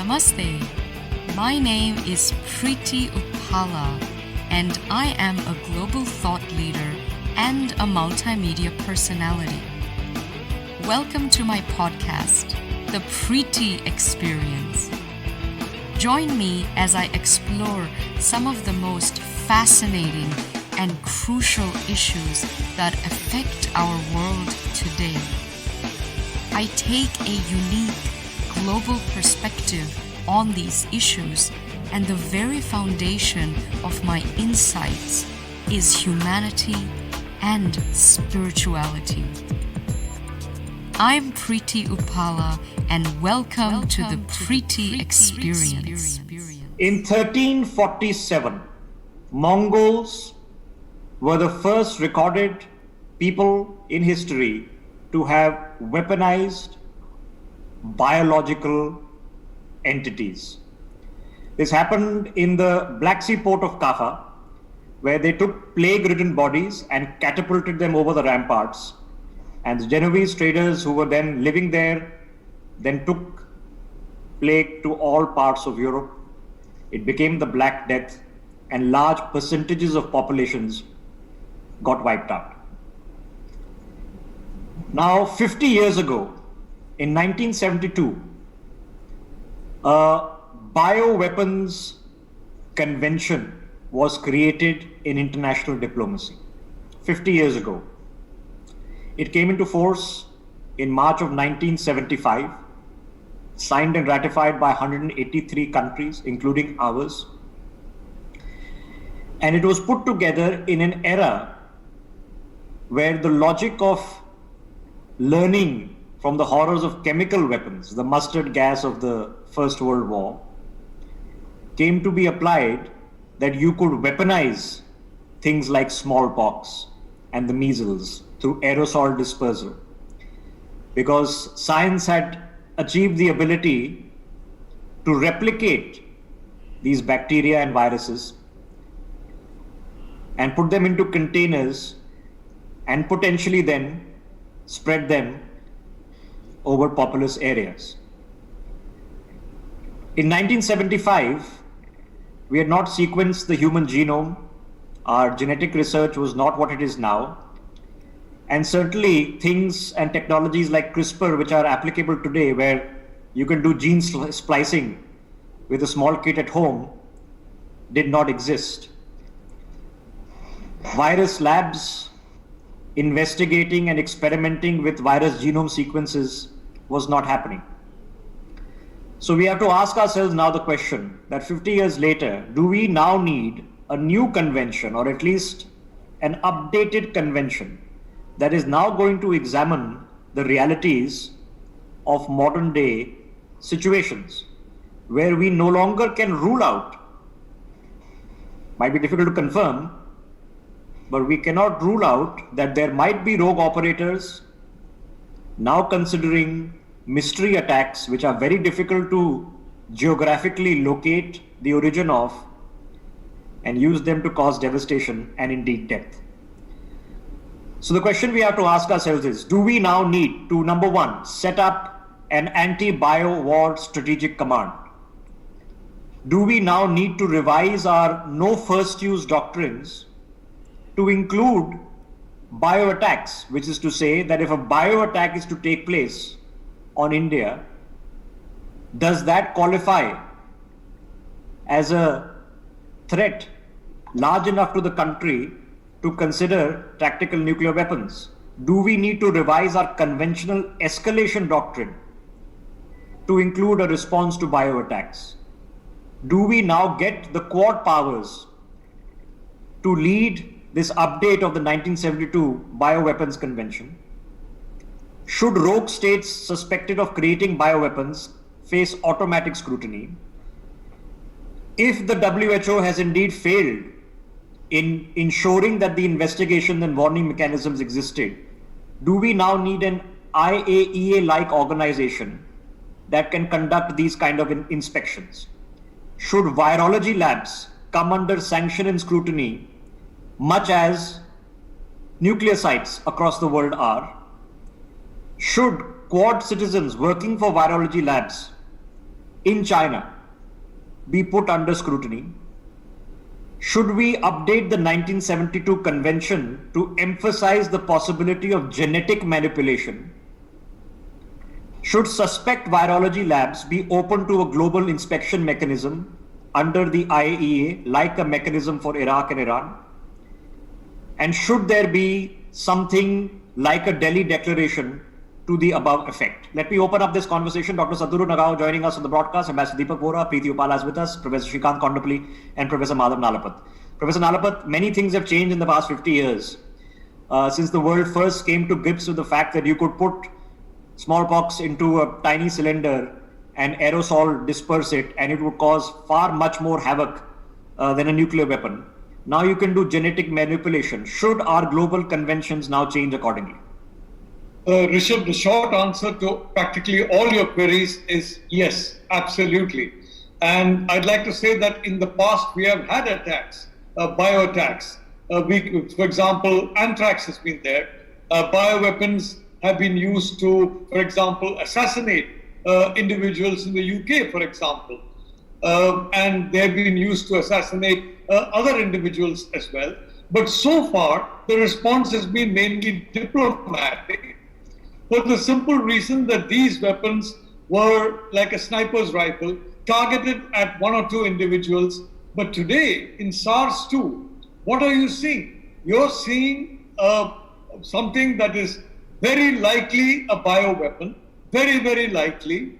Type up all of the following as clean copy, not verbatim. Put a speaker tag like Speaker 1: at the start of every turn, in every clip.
Speaker 1: Namaste. My name is Preity Upala, and I am a global thought leader and a multimedia personality. Welcome to my podcast, The Preity Experience. Join me as I explore some of the most fascinating and crucial issues that affect our world today. I take a unique global perspective on these issues, and the very foundation of my insights is humanity and spirituality. I'm Preity Upala, and welcome to the Preity Experience.
Speaker 2: In 1347, Mongols were the first recorded people in history to have weaponized biological entities. This happened in the Black Sea port of Kaffa, where they took plague-ridden bodies and catapulted them over the ramparts. And the Genoese traders who were then living there then took plague to all parts of Europe. It became the Black Death, and large percentages of populations got wiped out. Now, 50 years ago, in 1972, a bioweapons convention was created in international diplomacy. 50 years ago. It came into force in March of 1975, signed and ratified by 183 countries, including ours. And it was put together in an era where the logic of learning from the horrors of chemical weapons, the mustard gas of the First World War, came to be applied, that you could weaponize things like smallpox and the measles through aerosol dispersal. Because science had achieved the ability to replicate these bacteria and viruses and put them into containers and potentially then spread them over populous areas. In 1975, we had not sequenced the human genome. Our genetic research was not what it is now. And certainly things and technologies like CRISPR, which are applicable today, where you can do gene splicing with a small kit at home, did not exist. Virus labs investigating and experimenting with virus genome sequences was not happening. So we have to ask ourselves now the question that 50 years later, do we now need a new convention, or at least an updated convention, that is now going to examine the realities of modern day situations, where we no longer can rule out, might be difficult to confirm, but we cannot rule out that there might be rogue operators now considering mystery attacks, which are very difficult to geographically locate the origin of and use them to cause devastation and indeed death. So the question we have to ask ourselves is, do we now need to, number one, set up an anti-bio war strategic command? Do we now need to revise our no first use doctrines to include bio attacks, which is to say that if a bio attack is to take place on India, does that qualify as a threat large enough to the country to consider tactical nuclear weapons? Do we need to revise our conventional escalation doctrine to include a response to bio attacks? Do we now get the Quad powers to lead this update of the 1972 Bioweapons Convention? Should rogue states suspected of creating bioweapons face automatic scrutiny? If the WHO has indeed failed in ensuring that the investigation and warning mechanisms existed, do we now need an IAEA-like organization that can conduct these kind of inspections? Should virology labs come under sanction and scrutiny, much as nuclear sites across the world are? Should Quad citizens working for virology labs in China be put under scrutiny? Should we update the 1972 convention to emphasize the possibility of genetic manipulation? Should suspect virology labs be open to a global inspection mechanism under the IAEA, like a mechanism for Iraq and Iran? And should there be something like a Delhi declaration to the above effect? Let me open up this conversation. Dr. Sadhguru Nagao joining us on the broadcast, Ambassador Deepak Vora, Preity Upala is with us, Professor Shrikant Kondapalli, and Professor Madhav Nalapat. Professor Nalapat, many things have changed in the past 50 years since the world first came to grips with the fact that you could put smallpox into a tiny cylinder and aerosol disperse it, and it would cause far much more havoc than a nuclear weapon. Now you can do genetic manipulation. Should our global conventions now change accordingly?
Speaker 3: Rishabh, the short answer to practically all your queries is yes, absolutely. And I'd like to say that in the past we have had attacks, bio attacks. For example, anthrax has been there. Bioweapons have been used to, for example, assassinate individuals in the UK, for example. And they've been used to assassinate other individuals as well. But so far, the response has been mainly diplomatic, for the simple reason that these weapons were like a sniper's rifle, targeted at one or two individuals. But today, in SARS-2, what are you seeing? You're seeing something that is very likely a bioweapon, very, very likely,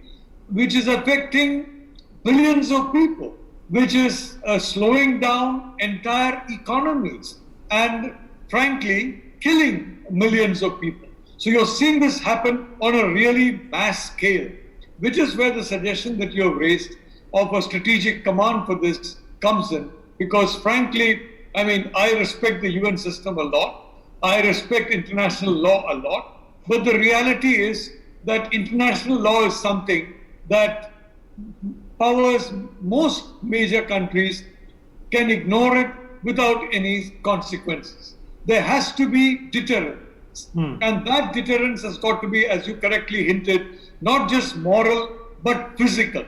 Speaker 3: which is affecting billions of people, which is slowing down entire economies and, frankly, killing millions of people. So you're seeing this happen on a really mass scale, which is where the suggestion that you have raised of a strategic command for this comes in. Because, frankly, I mean, I respect the UN system a lot. I respect international law a lot. But the reality is that international law is something that powers most major countries can ignore it without any consequences. There has to be deterrence. And that deterrence has got to be, as you correctly hinted, not just moral, but physical.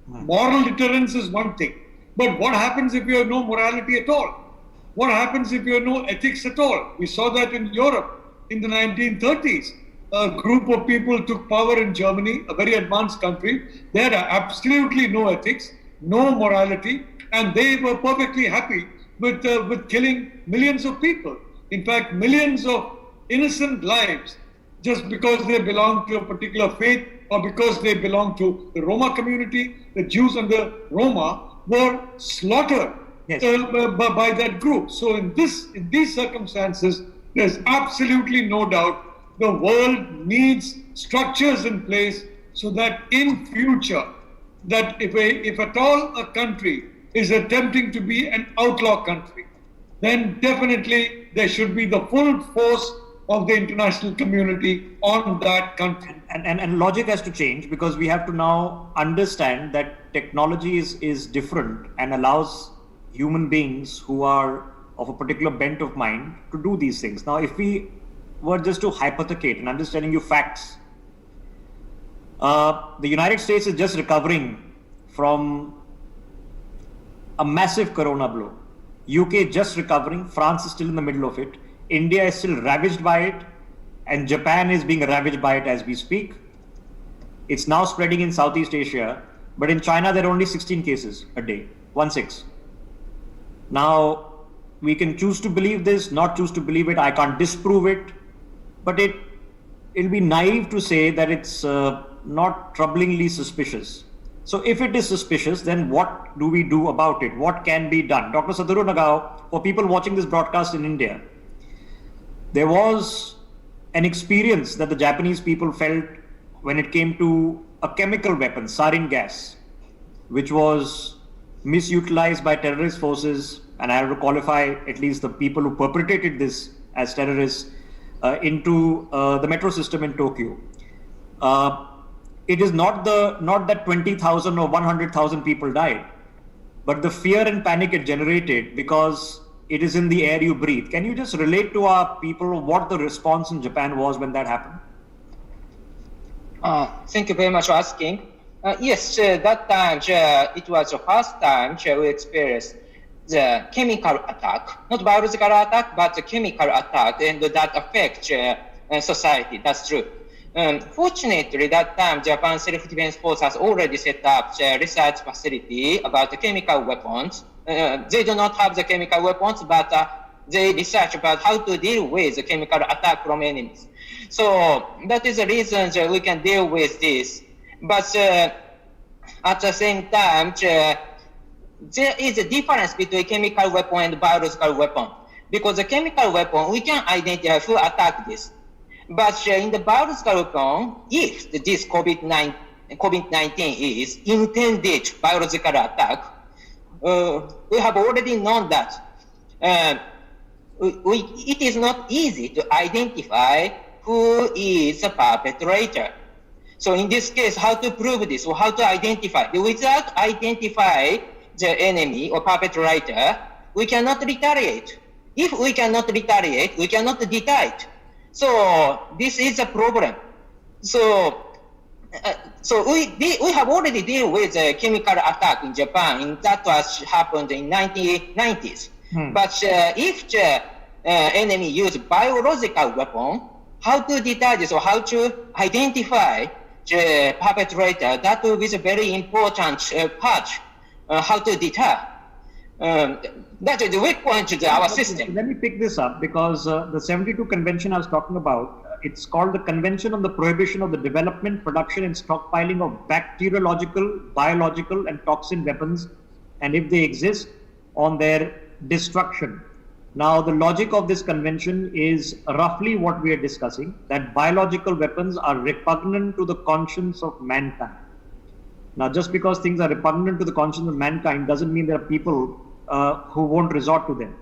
Speaker 3: Moral deterrence is one thing. But what happens if you have no morality at all? What happens if you have no ethics at all? We saw that in Europe in the 1930s. A group of people took power in Germany, a very advanced country. They had absolutely no ethics, no morality, and they were perfectly happy with killing millions of people. In fact, millions of innocent lives, just because they belong to a particular faith or because they belong to the Roma community. The Jews and the Roma were slaughtered by that group. So in these circumstances, there's absolutely no doubt the world needs structures in place so that in future, that if at all a country is attempting to be an outlaw country, then definitely there should be the full force of the international community on that country.
Speaker 2: And logic has to change, because we have to now understand that technology is different and allows human beings who are of a particular bent of mind to do these things. Now, if we were just to hypothecate and understanding you facts, the United States is just recovering from a massive corona blow. UK just recovering, France is still in the middle of it, India is still ravaged by it, and Japan is being ravaged by it as we speak. It's now spreading in Southeast Asia, but in China there are only 16 cases a day, 16. Now, we can choose to believe this, not choose to believe it, I can't disprove it, but it'll be naive to say that it's not troublingly suspicious. So if it is suspicious, then what do we do about it? What can be done? Dr. Sadhguru Nagao, for people watching this broadcast in India, there was an experience that the Japanese people felt when it came to a chemical weapon, sarin gas, which was misutilized by terrorist forces, and I have to qualify at least the people who perpetrated this as terrorists, into the metro system in Tokyo. It is not that 20,000 or 100,000 people died, but the fear and panic it generated because it is in the air you breathe. Can you just relate to our people what the response in Japan was when that happened?
Speaker 4: Thank you very much for asking. Yes, that time it was the first time we experienced the chemical attack, not biological attack, but the chemical attack, and that affects society. That's true. Fortunately, that time Japan Self-Defense Force has already set up the research facility about the chemical weapons. They do not have the chemical weapons, but they research about how to deal with the chemical attack from enemies. So that is the reason we can deal with this. But at the same time, there is a difference between chemical weapon and biological weapon. Because the chemical weapon, we can identify who attacked this. But in the biological weapon, if this COVID-19 is intended biological attack, we have already known that it is not easy to identify who is the perpetrator. So in this case, how to prove this or how to identify? Without identify the enemy or perpetrator, we cannot retaliate. If we cannot retaliate, we cannot deter it. So this is a problem. So we have already dealt with a chemical attack in Japan, and that was happened in 1990s. But if the enemy use biological weapon, how to deter this or how to identify the perpetrator, that will be a very important part, how to deter. That is the weak point to our system.
Speaker 2: Let me pick this up because the 72 convention I was talking about, it's called the Convention on the Prohibition of the Development, Production and Stockpiling of Bacteriological, Biological and Toxin Weapons, and if they exist, on their destruction. Now, the logic of this convention is roughly what we are discussing, that biological weapons are repugnant to the conscience of mankind. Now, just because things are repugnant to the conscience of mankind doesn't mean there are people who won't resort to them.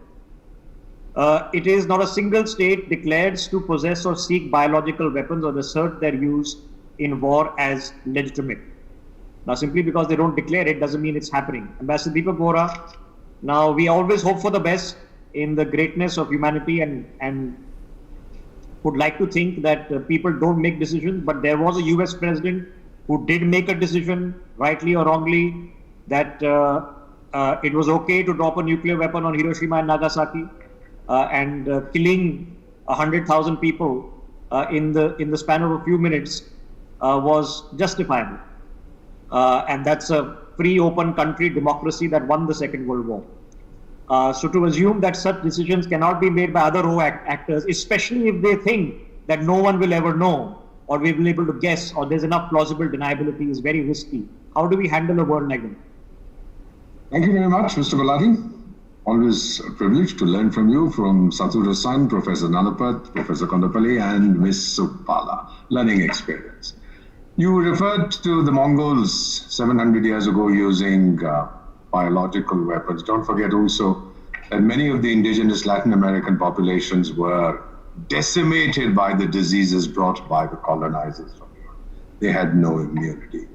Speaker 2: It is not a single state declares to possess or seek biological weapons or assert their use in war as legitimate. Now, simply because they don't declare it doesn't mean it's happening. Ambassador Deepak Bohra, now we always hope for the best in the greatness of humanity and would like to think that people don't make decisions, but there was a US president who did make a decision, rightly or wrongly, that it was okay to drop a nuclear weapon on Hiroshima and Nagasaki, and killing 100,000 people in the span of a few minutes was justifiable. And that's a free, open country, democracy that won the Second World War. So to assume that such decisions cannot be made by other actors, especially if they think that no one will ever know, or we will be able to guess, or there's enough plausible deniability, is very risky. How do we handle a world like that?
Speaker 5: Thank you very much, Mr. Gulati. Always a privilege to learn from you, from Satura's son, Professor Nalapat, Professor Kondapalli, and Ms. Upala. Learning experience. You referred to the Mongols 700 years ago using biological weapons. Don't forget also that many of the indigenous Latin American populations were decimated by the diseases brought by the colonizers from Europe. They had no immunity.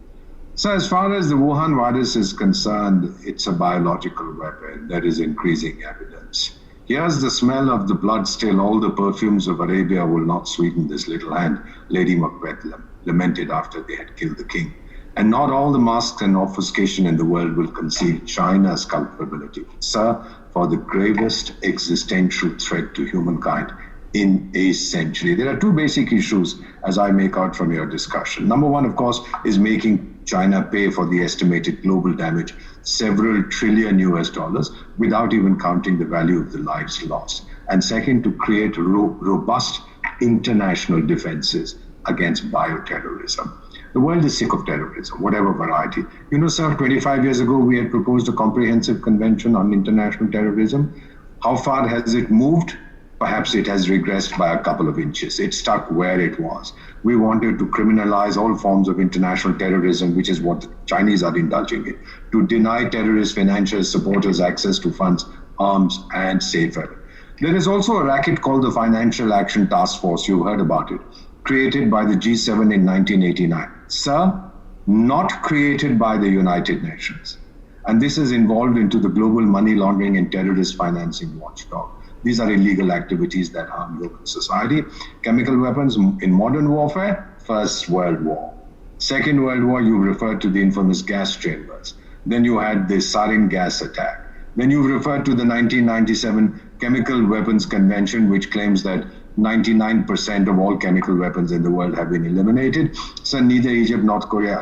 Speaker 5: So as far as the Wuhan virus is concerned, it's a biological weapon. There is increasing evidence. Here's the smell of the blood still. All the perfumes of Arabia will not sweeten this little hand, Lady Macbeth lamented after they had killed the king. And not all the masks and obfuscation in the world will conceal China's culpability, sir, for the gravest existential threat to humankind in a century. There are two basic issues, as I make out from your discussion. Number one, of course, is making China pay for the estimated global damage, several trillion US dollars, without even counting the value of the lives lost. And second, to create robust international defenses against bioterrorism. The world is sick of terrorism, whatever variety. You know, sir, 25 years ago, we had proposed a comprehensive convention on international terrorism. How far has it moved? Perhaps it has regressed by a couple of inches. It stuck where it was. We wanted to criminalize all forms of international terrorism, which is what the Chinese are indulging in, to deny terrorist financial supporters access to funds, arms, and safe haven. There is also a racket called the Financial Action Task Force. You heard about it, created by the G7 in 1989. Sir, not created by the United Nations. And this is involved into the global money laundering and terrorist financing watchdog. These are illegal activities that harm global society. Chemical weapons in modern warfare, First World War. Second World War, you referred to the infamous gas chambers. Then you had the sarin gas attack. Then you referred to the 1997 Chemical Weapons Convention, which claims that 99% of all chemical weapons in the world have been eliminated. So neither Egypt, North Korea,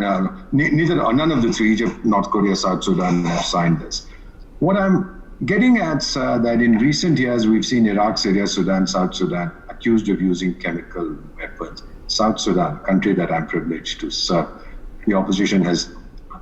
Speaker 5: none of the three, Egypt, North Korea, South Sudan, have signed this. What I'm getting at, sir, that in recent years we've seen Iraq, Syria, Sudan, South Sudan accused of using chemical weapons. South Sudan, a country that I'm privileged to serve, the opposition has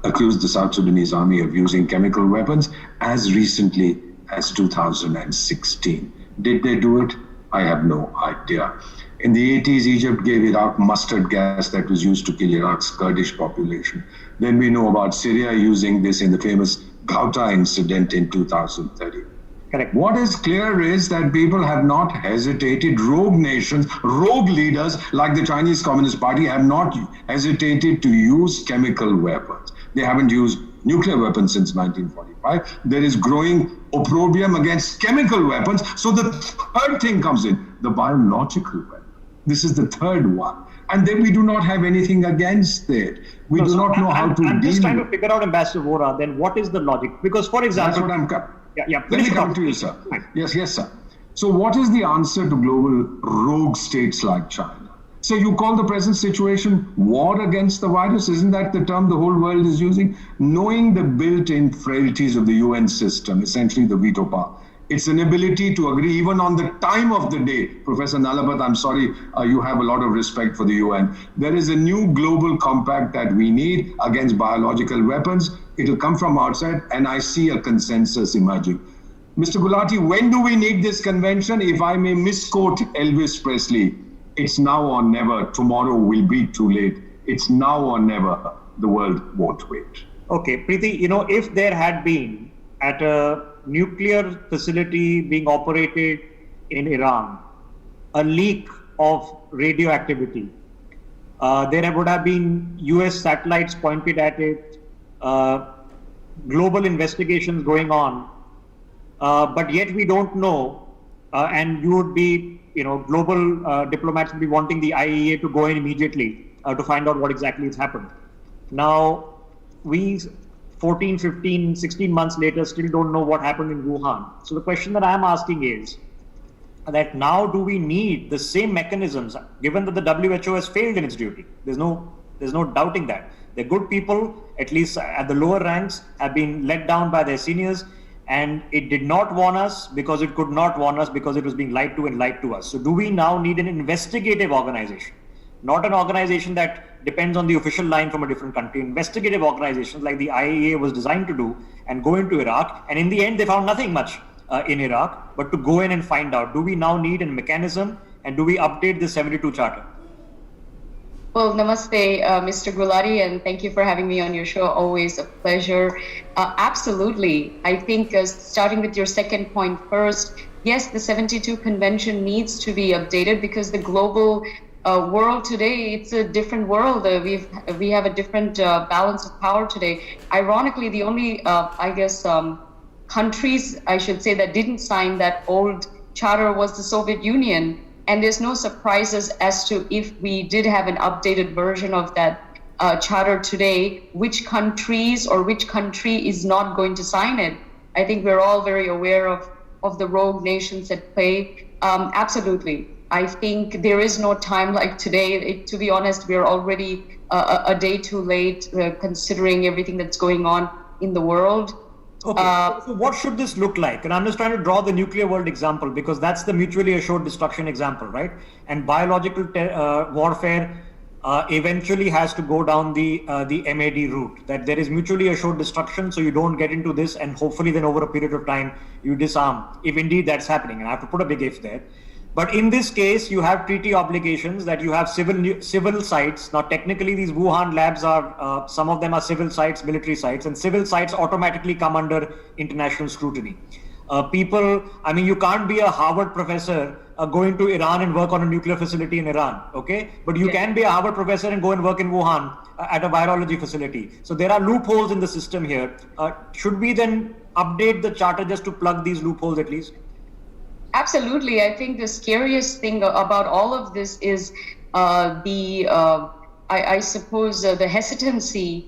Speaker 5: accused the South Sudanese army of using chemical weapons as recently as 2016. Did they do it? I have no idea. In the 80s, Egypt gave Iraq mustard gas that was used to kill Iraq's Kurdish population. Then we know about Syria using this in the famous Ghouta incident in 2013.
Speaker 2: Correct.
Speaker 5: What is clear is that people have not hesitated. Rogue nations, rogue leaders like the Chinese Communist Party have not hesitated to use chemical weapons. They haven't used nuclear weapons since 1945. There is growing opprobrium against chemical weapons. So the third thing comes in, the biological weapon. This is the third one. And then we do not have anything against it. We do not know how to deal with it.
Speaker 2: I'm just trying to figure out, Ambassador Vora, then what is the logic? Because, for example...
Speaker 5: That's what Let me come to you, sir. Yes, sir. So what is the answer to global rogue states like China? So you call the present situation war against the virus? Isn't that the term the whole world is using? Knowing the built-in frailties of the UN system, essentially the veto power, its inability to agree even on the time of the day. Professor Nalapat, I'm sorry, you have a lot of respect for the UN. There is a new global compact that we need against biological weapons. It will come from outside, and I see a consensus emerging. Mr. Gulati, when do we need this convention? If I may misquote Elvis Presley, it's now or never. Tomorrow will be too late. It's now or never. The world won't wait.
Speaker 2: Okay, Preity, if there had been at a nuclear facility being operated in Iran a leak of radioactivity, there would have been US satellites pointed at it, global investigations going on, but yet we don't know, and you would be, global diplomats would be wanting the IAEA to go in immediately to find out what exactly has happened. Now, we 14, 15, 16 months later still don't know what happened in Wuhan. So the question that I'm asking is that now do we need the same mechanisms, given that the WHO has failed in its duty? There's no doubting that. The good people, at least at the lower ranks, have been let down by their seniors, and it did not warn us because it could not warn us because it was being lied to us. So do we now need an investigative organization? Not an organization that depends on the official line from a different country. Investigative organizations like the IAEA was designed to do and go into Iraq. And in the end, they found nothing much in Iraq, but to go in and find out, do we now need a mechanism, and do we update the 72 Charter?
Speaker 6: Well, namaste, Mr. Gulati, and thank you for having me on your show. Always a pleasure. Absolutely. I think starting with your second point first, yes, the 72 Convention needs to be updated because the global world today, it's a different world. We have a different balance of power today. Ironically, the only, countries, I should say, that didn't sign that old charter was the Soviet Union. And there's no surprises as to if we did have an updated version of that charter today, which countries or which country is not going to sign it. I think we're all very aware of the rogue nations at play. Absolutely. I think there is no time like today. To be honest, we're already a day too late considering everything that's going on in the world.
Speaker 2: Okay, so what should this look like? And I'm just trying to draw the nuclear world example because that's the mutually assured destruction example, right? And biological warfare eventually has to go down the MAD route, that there is mutually assured destruction, so you don't get into this, and hopefully then over a period of time you disarm, if indeed that's happening. And I have to put a big if there. But in this case, you have treaty obligations that you have civil sites. Now, technically, these Wuhan labs are, some of them are civil sites, military sites, and civil sites automatically come under international scrutiny. You can't be a Harvard professor going to Iran and work on a nuclear facility in Iran, okay? But you can be a Harvard professor and go and work in Wuhan at a virology facility. So there are loopholes in the system here. Should we then update the charter just to plug these loopholes at least?
Speaker 6: Absolutely. I think the scariest thing about all of this is the I suppose, the hesitancy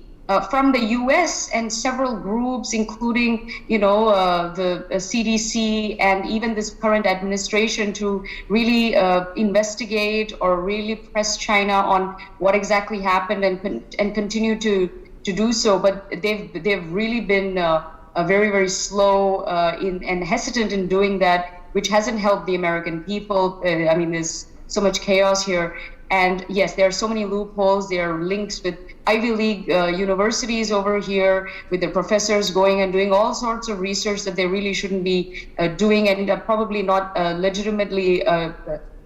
Speaker 6: from the U.S. and several groups, including, the CDC and even this current administration, to really investigate or really press China on what exactly happened and continue to do so. But they've really been very, very slow and hesitant in doing that, which hasn't helped the American people. I mean, there's so much chaos here. And yes, there are so many loopholes. There are links with Ivy League universities over here, with the professors going and doing all sorts of research that they really shouldn't be doing, and probably not legitimately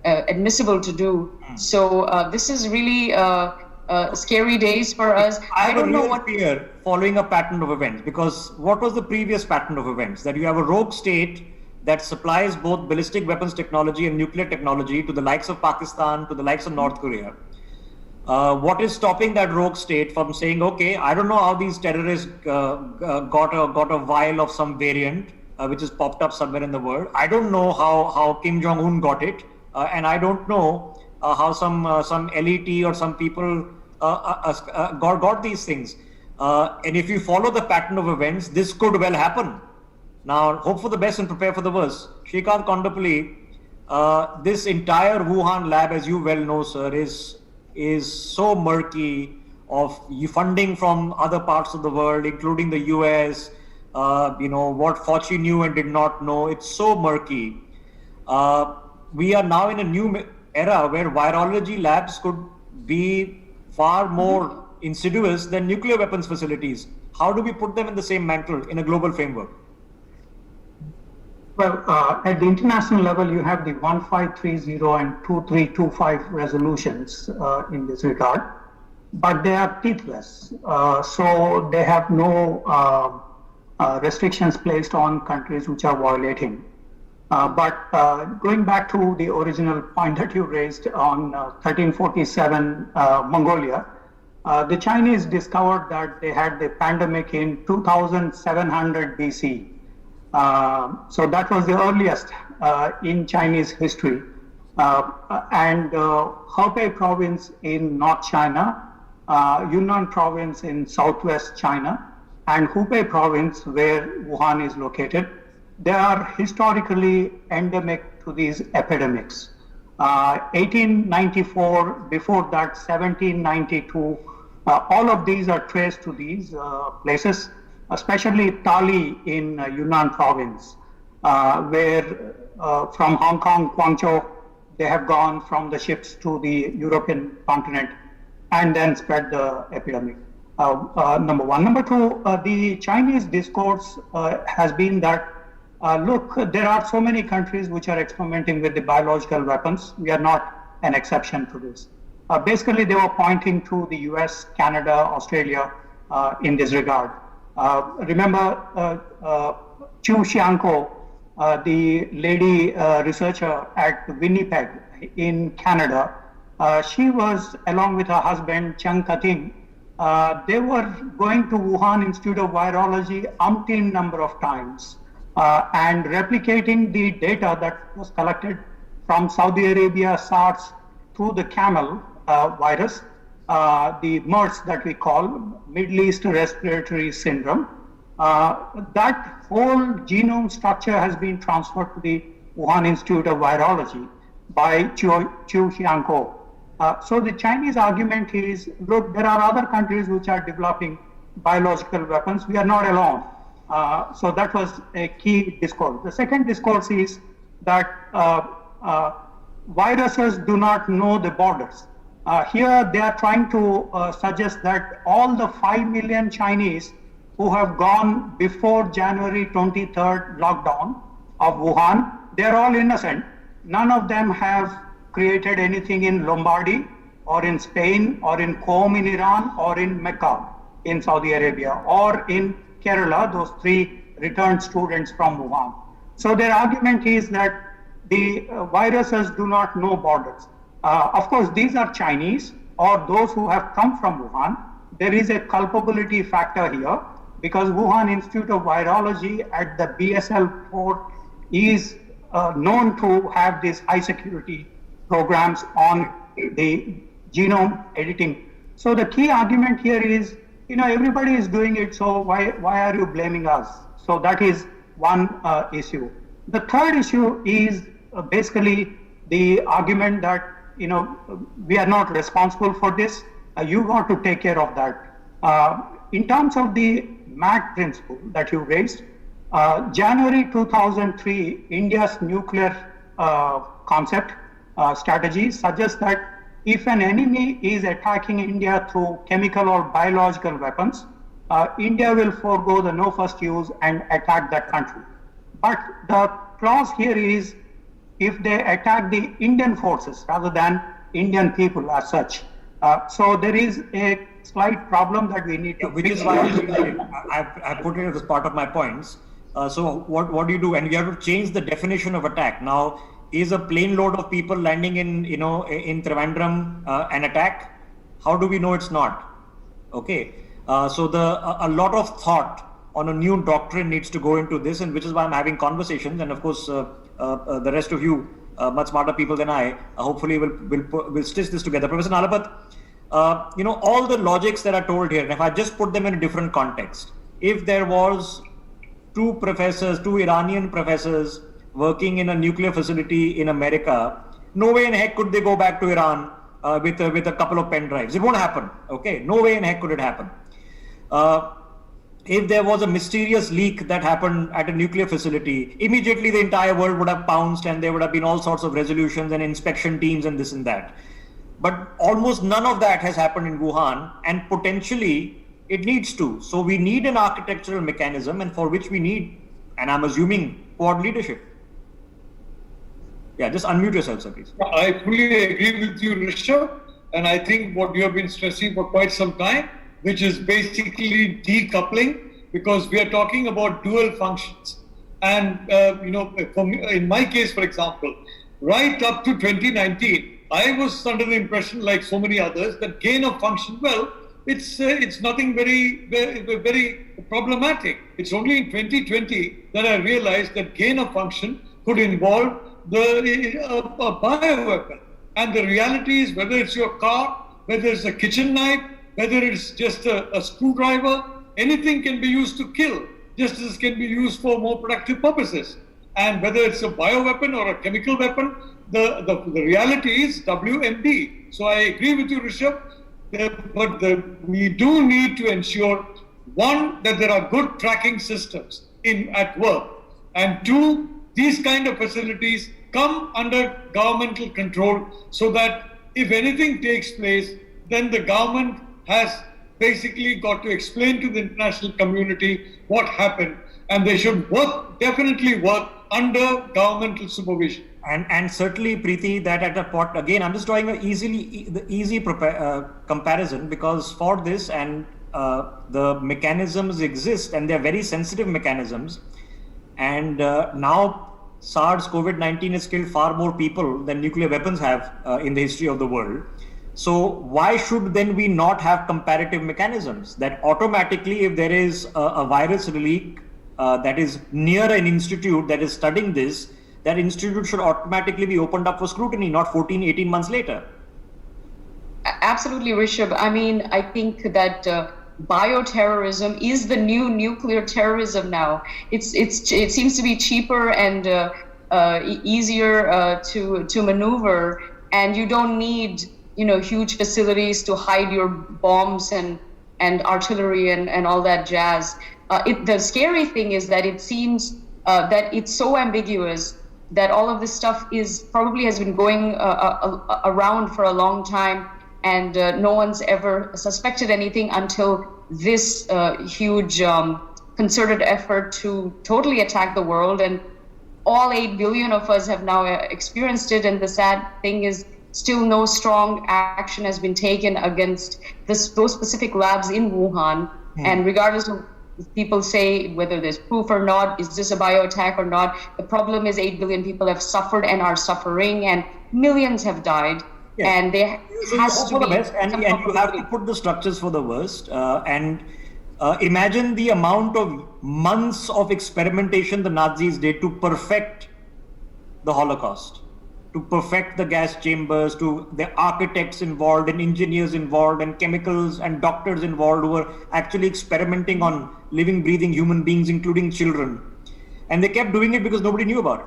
Speaker 6: admissible to do. So this is really scary days for us.
Speaker 2: I don't know what fear following a pattern of events, because what was the previous pattern of events? That you have a rogue state that supplies both ballistic weapons technology and nuclear technology to the likes of Pakistan, to the likes of North Korea. What is stopping that rogue state from saying, okay, I don't know how these terrorists got a vial of some variant which has popped up somewhere in the world. I don't know how Kim Jong-un got it, and I don't know how some LET or some people got these things. And if you follow the pattern of events, this could well happen. Now, hope for the best and prepare for the worst. Shrikant Kondapalli, this entire Wuhan lab, as you well know, sir, is so murky, of funding from other parts of the world, including the US, what Fauci knew and did not know. It's so murky. We are now in a new era where virology labs could be far more insidious than nuclear weapons facilities. How do we put them in the same mantle in a global framework?
Speaker 7: Well, at the international level, you have the 1530 and 2325 resolutions in this regard, but they are teethless. So they have no restrictions placed on countries which are violating. But going back to the original point that you raised on 1347 Mongolia, the Chinese discovered that they had the pandemic in 2700 BC. So that was the earliest in Chinese history. And Hebei province in North China, Yunnan province in southwest China, and Hubei province where Wuhan is located, they are historically endemic to these epidemics. 1894, before that 1792, all of these are traced to these places, especially Tali in Yunnan province, where from Hong Kong, Guangzhou, they have gone from the ships to the European continent and then spread the epidemic. Number one. Number two, the Chinese discourse has been that, look, there are so many countries which are experimenting with the biological weapons. We are not an exception to this. Basically, they were pointing to the US, Canada, Australia in this regard. Remember Chu Xiangko, the lady researcher at Winnipeg in Canada. She was, along with her husband, Cheng Kating, they were going to Wuhan Institute of Virology umpteen number of times and replicating the data that was collected from Saudi Arabia SARS through the camel virus, the MERS that we call, Middle East Respiratory Syndrome. That whole genome structure has been transferred to the Wuhan Institute of Virology by Chu Xiangko. So the Chinese argument is, look, there are other countries which are developing biological weapons. We are not alone. So that was a key discourse. The second discourse is that viruses do not know the borders. Here they are trying to suggest that all the 5 million Chinese who have gone before January 23rd lockdown of Wuhan, they are all innocent. None of them have created anything in Lombardy or in Spain or in Qom in Iran or in Mecca in Saudi Arabia or in Kerala, those 3 returned students from Wuhan. So their argument is that the viruses do not know borders. Of course, these are Chinese or those who have come from Wuhan. There is a culpability factor here because Wuhan Institute of Virology at the BSL port is known to have these high security programs on the genome editing So the key argument here is, everybody is doing it, so why are you blaming us? So that is one issue. The third issue is basically the argument that, we are not responsible for this. You got to take care of that. In terms of the MAC principle that you raised, January 2003, India's nuclear concept strategy suggests that if an enemy is attacking India through chemical or biological weapons, India will forego the no first use and attack that country. But the clause here is if they attack the Indian forces rather than Indian people as such. So there is a slight problem that we need to
Speaker 2: which
Speaker 7: fix.
Speaker 2: is why I put it as part of my points. So what do you do? And you have to change the definition of attack. Now, is a plane load of people landing in Trivandrum an attack? How do we know it's not? Okay. So a lot of thought on a new doctrine needs to go into this, and which is why I'm having conversations. And of course, the rest of you, much smarter people than I, hopefully will stitch this together. Professor Nalapat, all the logics that are told here, and if I just put them in a different context, if there was two Iranian professors working in a nuclear facility in America, no way in heck could they go back to Iran with a couple of pen drives. It won't happen. Okay, no way in heck could it happen. If there was a mysterious leak that happened at a nuclear facility, immediately the entire world would have pounced and there would have been all sorts of resolutions and inspection teams and this and that. But almost none of that has happened in Wuhan, and potentially it needs to. So we need an architectural mechanism, and for which we need, and I'm assuming, quad leadership. Yeah, just unmute yourself, sir, please.
Speaker 3: I fully agree with you, Rishabh, and I think what you have been stressing for quite some time, which is basically decoupling, because we are talking about dual functions. And, in my case, for example, right up to 2019, I was under the impression, like so many others, that gain of function, it's nothing very, very, very problematic. It's only in 2020 that I realized that gain of function could involve a bioweapon. And the reality is, whether it's your car, whether it's a kitchen knife, whether it's just a screwdriver, anything can be used to kill, just as it can be used for more productive purposes. And whether it's a bioweapon or a chemical weapon, the reality is WMD. So I agree with you, Rishabh, but we do need to ensure, one, that there are good tracking systems at work, and two, these kind of facilities come under governmental control, so that if anything takes place, then the government has basically got to explain to the international community what happened, and they should definitely work under governmental supervision.
Speaker 2: And certainly, Preity, that at a point, again, I'm just drawing the easy comparison, because for this, and the mechanisms exist, and they're very sensitive mechanisms. And now SARS COVID-19 has killed far more people than nuclear weapons have in the history of the world. So why should then we not have comparative mechanisms that automatically, if there is a virus leak that is near an institute that is studying this, that institute should automatically be opened up for scrutiny, not 14, 18 months later?
Speaker 6: Absolutely, Rishabh. I mean, I think that bioterrorism is the new nuclear terrorism now. It seems to be cheaper and easier to maneuver, and you don't need huge facilities to hide your bombs and artillery and all that jazz. The scary thing is that it seems that it's so ambiguous that all of this stuff probably has been going around for a long time, and no one's ever suspected anything until this huge concerted effort to totally attack the world. And all 8 billion of us have now experienced it. And the sad thing is, still no strong action has been taken against those specific labs in Wuhan. And regardless of people say whether there's proof or not, is this a bioattack or not, the problem is 8 billion people have suffered and are suffering, and millions have died.
Speaker 2: Yeah.
Speaker 6: And there has to be
Speaker 2: the best, and you have to put the structures for the worst. And imagine the amount of months of experimentation the Nazis did to perfect the Holocaust. to perfect the gas chambers, to the architects involved and engineers involved and chemicals and doctors involved who were actually experimenting on living, breathing human beings, including children. And they kept doing it because nobody knew about it.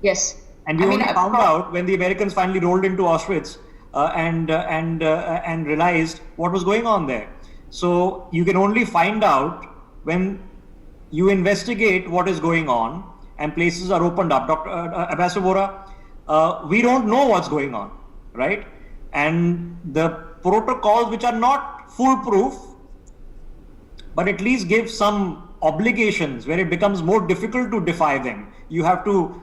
Speaker 6: Yes.
Speaker 2: And we only found out when the Americans finally rolled into Auschwitz and realized what was going on there. So you can only find out when you investigate what is going on and places are opened up. Dr. Ambassador Vora, we don't know what's going on, right? And the protocols, which are not foolproof, but at least give some obligations where it becomes more difficult to defy them. You have to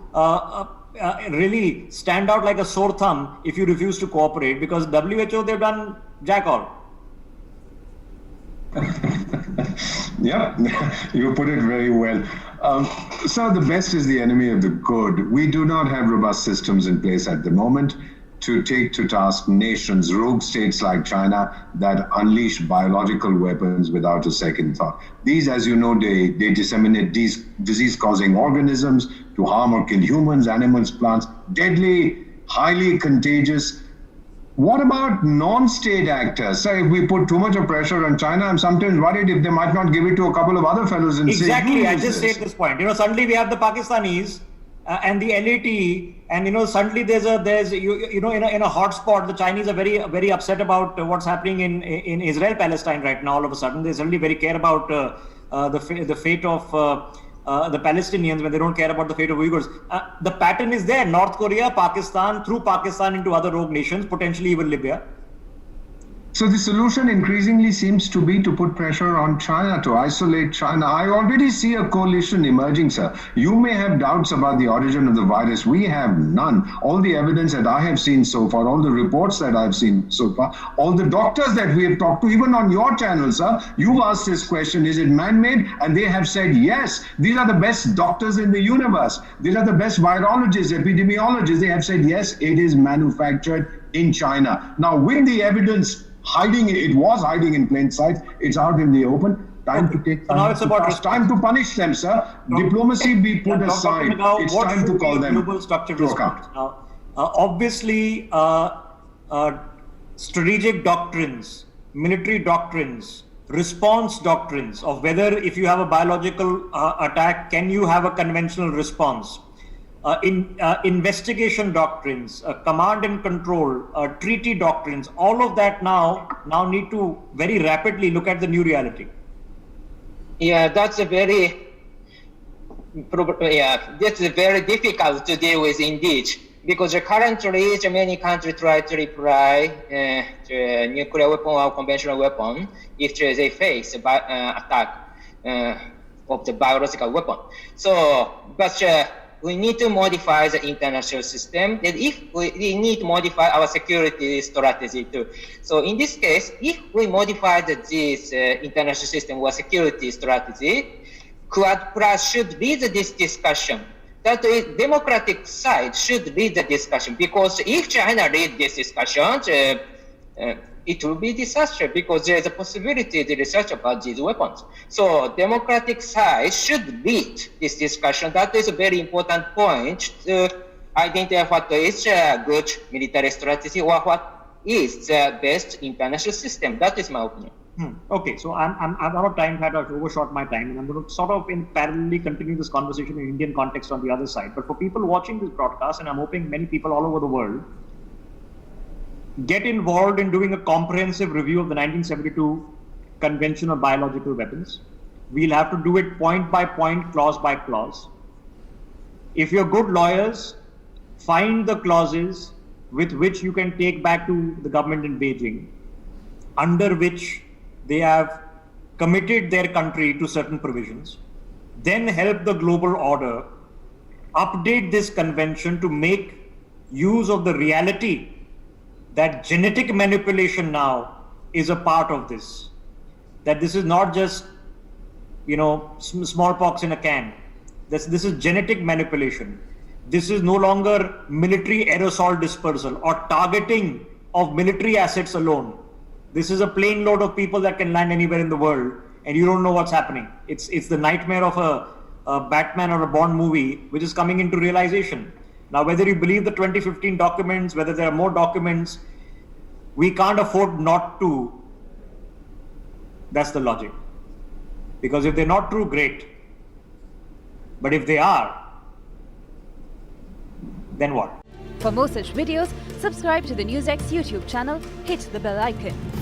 Speaker 2: really stand out like a sore thumb if you refuse to cooperate, because WHO, they've done jack all.
Speaker 5: Yeah, you put it very well. So the best is the enemy of the good. We do not have robust systems in place at the moment to take to task nations, rogue states like China, that unleash biological weapons without a second thought. These, as you know, they disseminate these disease-causing organisms to harm or kill humans, animals, plants, deadly, highly contagious. What about non-state actors? So if we put too much of pressure on China, I'm sometimes worried if they might not give it to a couple of other fellows and
Speaker 2: exactly,
Speaker 5: say,
Speaker 2: I just said this point. Suddenly we have the Pakistanis and the LAT, and suddenly there's in a hotspot, the Chinese are very, very upset about what's happening in Israel, Palestine right now. All of a sudden, they suddenly very care about the fate of the Palestinians when they don't care about the fate of Uyghurs. The pattern is there: North Korea, Pakistan, through Pakistan into other rogue nations, potentially even Libya.
Speaker 5: So the solution increasingly seems to be to put pressure on China, to isolate China. I already see a coalition emerging, sir. You may have doubts about the origin of the virus. We have none. All the evidence that I have seen so far, all the reports that I've seen so far, all the doctors that we have talked to, even on your channel, sir, you've asked this question, is it man-made? And they have said, yes, these are the best doctors in the universe. These are the best virologists, epidemiologists. They have said, yes, it is manufactured in China. Now, with the evidence it was hiding in plain sight. It's out in the open. Time to take.
Speaker 2: So now it's about
Speaker 5: time to punish them, sir. Diplomacy be put aside. It's time to call them
Speaker 2: global structured response. Now, obviously, strategic doctrines, military doctrines, response doctrines of whether if you have a biological attack, can you have a conventional response? Investigation doctrines, command and control, treaty doctrines, all of that now need to very rapidly look at the new reality.
Speaker 4: Yeah, that's very difficult to deal with indeed, because currently many countries try to reply to nuclear weapon or conventional weapon if they face attack of the biological weapon. So, but we need to modify the international system, and if we need to modify our security strategy too. So in this case, if we modify this international system or security strategy, Quad Plus should lead this discussion. That is, democratic side should lead the discussion, because if China leads this discussion, it will be disaster, because there is a possibility to research about these weapons. So democratic side should lead this discussion. That is a very important point to identify what is a good military strategy or what is the best international system. That is my opinion.
Speaker 2: Okay, so I'm out of time. I've overshot my time, and I'm going to sort of in parallelly continue this conversation in Indian context on the other side. But for people watching this broadcast, and I'm hoping many people all over the world get involved in doing a comprehensive review of the 1972 Convention on Biological Weapons. We'll have to do it point by point, clause by clause. If you're good lawyers, find the clauses with which you can take back to the government in Beijing, under which they have committed their country to certain provisions. Then help the global order update this convention to make use of the reality that genetic manipulation now is a part of this. That this is not just, smallpox in a can. This is genetic manipulation. This is no longer military aerosol dispersal or targeting of military assets alone. This is a plane load of people that can land anywhere in the world, and you don't know what's happening. It's the nightmare of a Batman or a Bond movie, which is coming into realization. Now, whether you believe the 2015 documents, whether there are more documents, we can't afford not to. That's the logic. Because if they're not true, great. But if they are, then what?
Speaker 8: For more such videos, subscribe to the Newsx YouTube channel, hit the bell icon.